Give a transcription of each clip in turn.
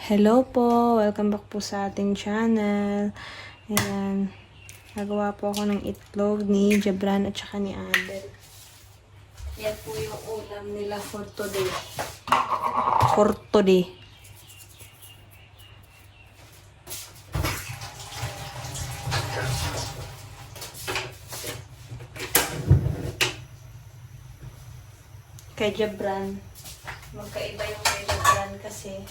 Hello po! Welcome back po sa ating channel. Ayan. Nagawa po ako ng itlog ni Jabran at saka ni Adel. Yan po yung ulam nila for today. For today. Kay Jabran. Magkaiba yung kay Jabran kasi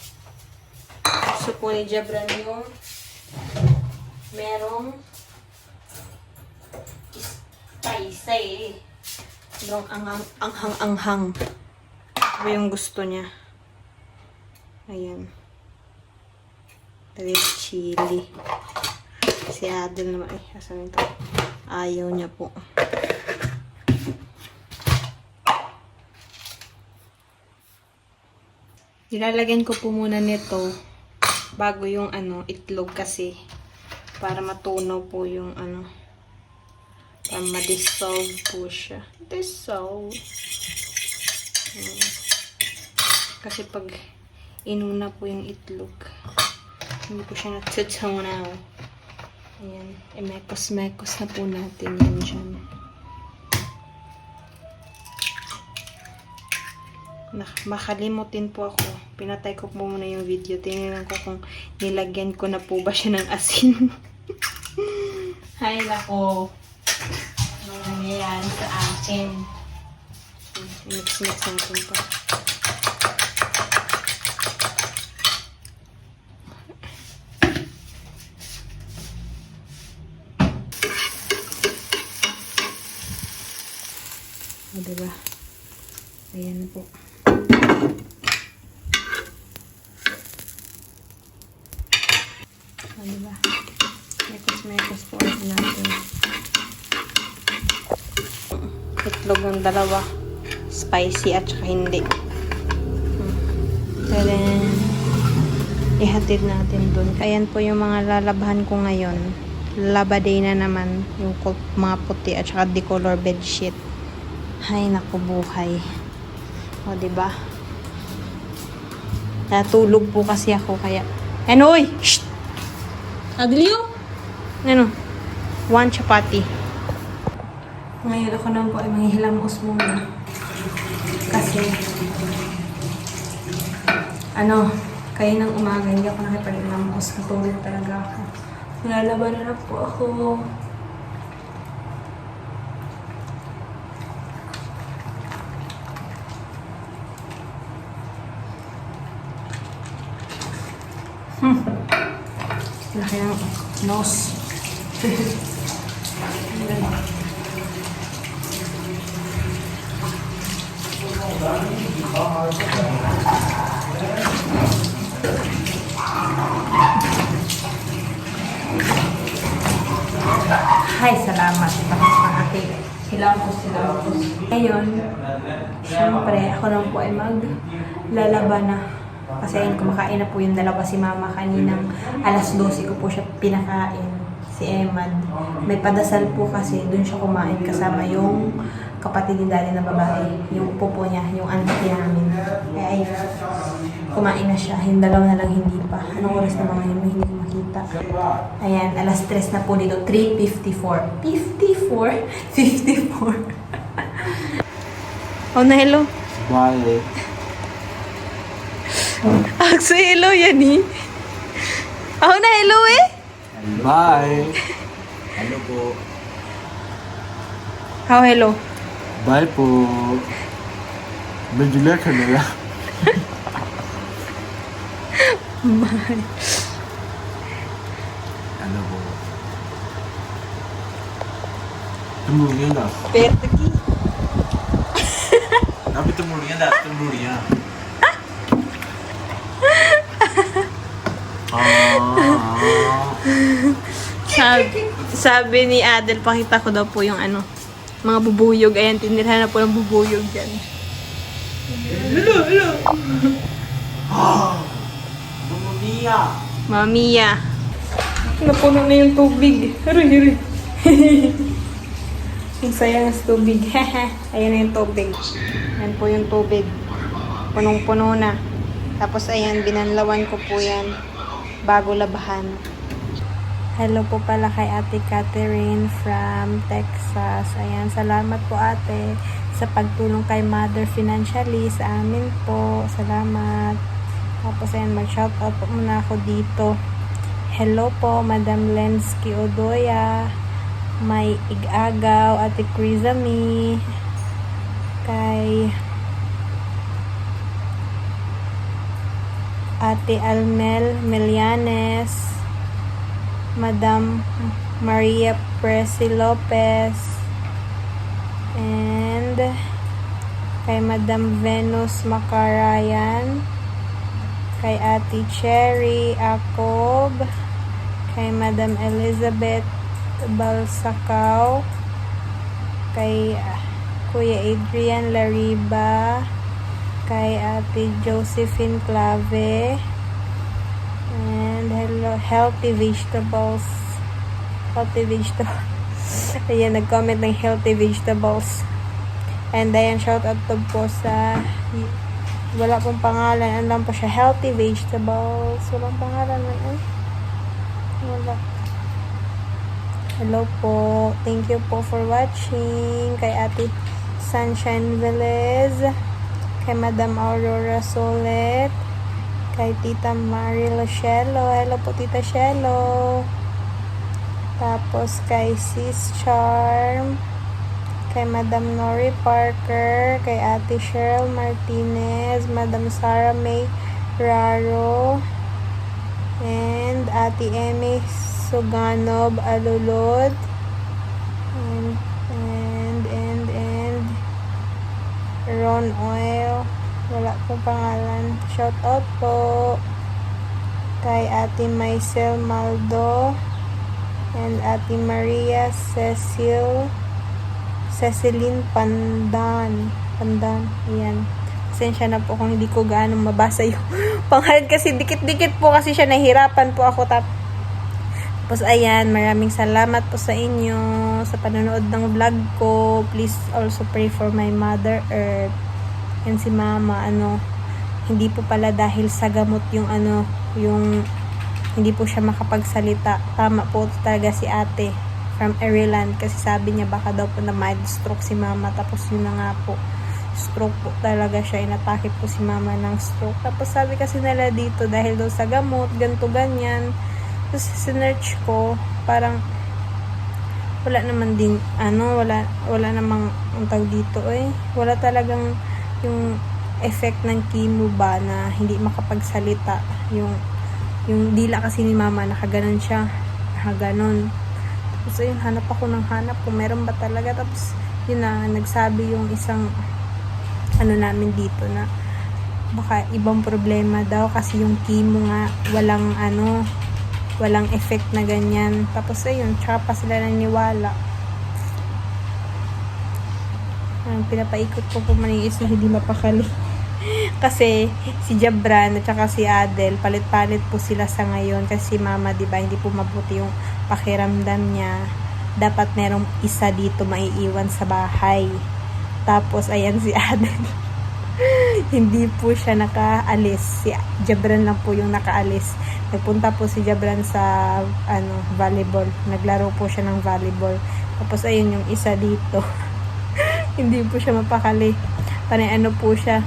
gusto po ni Jabran yung merong spicy. Merong anghang-anghang. Ito yung gusto niya. Ayan. Red chili. Si Adel naman. Ay, asan ito? Ayaw niya po. Nilalagyan ko po muna nito bago yung itlog kasi para matunaw po yung para ma-dissolve po siya. Dissolve. Kasi pag inuna po yung itlog, hindi po siya natutunaw. Ayan. Mekos-mekos na po natin yan dyan. Makalimutin po ako. Pinatay ko po muna yung video. Tingnan ko kung nilagyan ko na po ba siya ng asin. Hay nako. Ano nangyayari sa akin? Mix-mix natin po. O, diba? Ayan po. O, diba? Mekos-mekos po ulit natin. Itlog ng dalawa. Spicy at saka hindi. Then, ihatid natin dun. Ayan po yung mga lalabahan ko ngayon. Labaday na naman. Yung mga puti at saka decolor bedsheet. Hay, naku buhay. O, diba? Natulog po kasi ako kaya. Ano, oy! Shh! Adlio? Ano? One chapati. Ngayon ako naman po ay manghihilamos muna. Kasi, kayo ng umaga, hindi ako nakipag-ilamos. Natulog talaga ako. Nalalaban na po ako. Laki ng nose. Hay, salamat. Tapos ng ating hilamos. Ngayon, syempre, ako lang po ay maglalaba na. Kasi ayun, kumakain na po yung dalawa si Mama kaninang alas 12 ko po siya pinakain. Si Emad. May padasal po kasi dun siya kumain kasama yung kapatid ni Daddy na babae. Yung pupo niya, yung auntie namin. Kaya ayun, kumain na siya. Yung dalawa na lang hindi pa. Anong oras na mga yun? Hindi ko makita. Ayan, alas 3 na po dito. 3:54. 54? Oh, na hello. Bye. Akso hello yan eh. Ako na hello eh. Bye. Hello po. How hello? Bye po. Medyo leka na lang. Bye. Ano po? Tumulong na. Pertaki. Tapi tumulong na. Tumulong na. Sabi ni Adel, pakita ko daw po yung mga bubuyog. Ayan, tinirhan na po ng bubuyog dyan. Hello. Mamma mia. Mamiya. Napuno na yung tubig. Hurry. Ang sayang sa tubig. Ayan na yung tubig. Ayan po yung tubig. Punong-puno na. Tapos ayan, binanlawan ko po yan bago labahan. Hello po pala kay Ate Catherine from Texas. Ayan, salamat po ate sa pagtulong kay Mother financially sa amin po. Salamat. Tapos ayan, mag-shoutout po muna ako dito. Hello po, Madam Lensky Odoya, May Igagaw, Ate Crizami, kay Ate Almel Melianes, Madam Maria Presi Lopez, and kay Madam Venus Macarayan, kay Ate Cherry Acob, kay Madam Elizabeth Balsacao, kay Kuya Adrian Lariba, kay Ate Josephine Clave, and hello, Healthy Vegetables. Ayan, nag-comment ng Healthy Vegetables. And ayan, shout out to po sa wala pong pangalan. Ano lang po siya, Healthy Vegetables. Walang pangalan na wala. Hello po. Thank you po for watching. Kay Ate Sunshine Velez, kay Madam Aurora Solet, kay Tita Marilo Shelo. Hello po, Tita Shelo. Tapos kay Sis Charm, kay Madam Nori Parker, kay Ate Cheryl Martinez, Madam Sarah May Raro, and Ate Amy Suganob Alulod, and Ron Oil. Wala po pangalan. Shout out po kay Ate Maisel Maldo and Ate Maria Ceciline Pandan. Ayan. Pasensya na po kung hindi ko gaano mabasa yung pangalan kasi dikit-dikit po kasi siya, nahihirapan po ako. Tapos ayan, maraming salamat po sa inyo sa panonood ng vlog ko. Please also pray for my Mother Earth. Yan si Mama, hindi po pala dahil sa gamot yung hindi po siya makapagsalita. Tama po talaga si ate from Ireland kasi sabi niya baka daw po na mild stroke si Mama. Tapos yun na nga po, stroke po talaga siya. Inatake po si Mama ng stroke. Tapos sabi kasi nila dito dahil daw sa gamot, ganto ganyan. Tapos sinearch ko, parang wala naman din, wala namang ang tawag dito wala talagang yung effect ng chemo ba na hindi makapagsalita. Yung dila kasi ni Mama, nakaganon siya. Nakaganon. Tapos ayun, hanap ako ng hanap kung meron ba talaga. Tapos yun na, nagsabi yung isang namin dito na baka ibang problema daw kasi yung chemo nga walang effect na ganyan. Tapos ayun, tsaka pa sila naniwala. Pinapaikot ko po maniis na hindi mapakali. Kasi si Jabran at saka si Adel, palit-palit po sila sa ngayon. Kasi si Mama, diba, hindi po mabuti yung pakiramdam niya. Dapat merong isa dito maiiwan sa bahay. Tapos ayan si Adel. Hindi po siya nakaalis. Si Jabran lang po yung nakaalis. Nagpunta po si Jabran sa volleyball. Naglaro po siya ng volleyball. Tapos ayun yung isa dito. Hindi po siya mapakali. Panay po siya.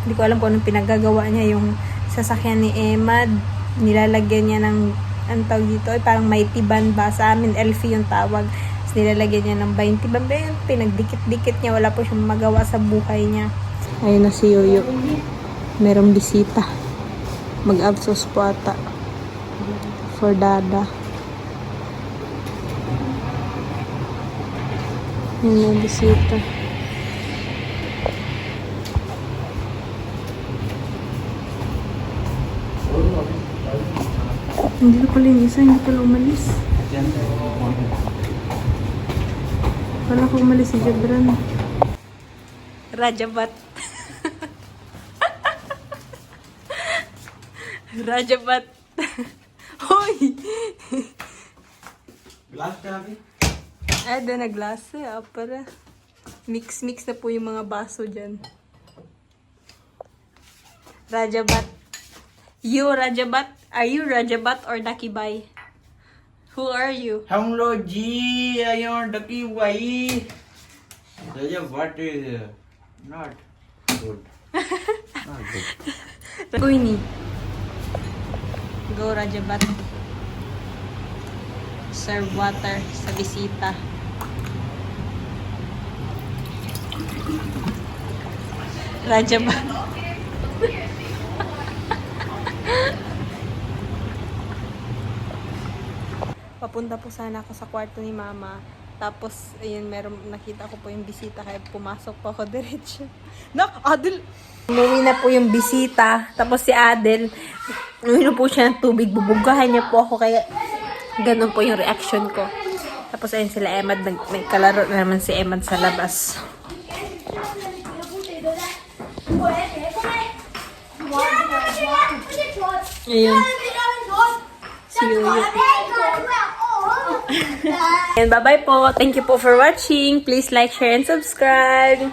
Hindi ko alam kung anong pinagagawa niya. Yung sasakyan ni Emad, nilalagyan niya ng tawag dito, parang mighty ban ba? Sa amin, Elfie yung tawag. Tapos nilalagyan niya ng 20 ban. Pinagdikit-dikit niya. Wala po siyang magawa sa buhay niya. Ayun na si Yoyo. Merong bisita. Mag-absos po ata. For Dada. Yun yung bisita. Hindi na pala yung isa. Hindi pala umalis. Pala ko umalis si Jabran. Rajabat. Rajabat. Hoy! Glass ka natin? Ay, doon na glass para. Mix na po yung mga baso dyan. Rajabat. You, Rajabat? Are you Rajabat or Dakibay? Who are you? हम लोग जी आयो डकी भाई what is not good. Not good. Queenie. Go, Rajabat. Serve water sa bisita. Rajabat. Papunta po sana ako sa kwarto ni Mama. Tapos, ayun, nakita ko po yung bisita. Kaya pumasok po ako diretso. Adel! Umuwi na po yung bisita. Tapos si Adel, uminom po siya ng tubig. Bubugahan niya po ako. Kaya, ganun po yung reaction ko. Tapos, ayun sila Emad. Nagkalaro na naman si Emad sa labas. Ayun. Si Yuyo. And bye-bye po. Thank you po for watching. Please like, share, and subscribe.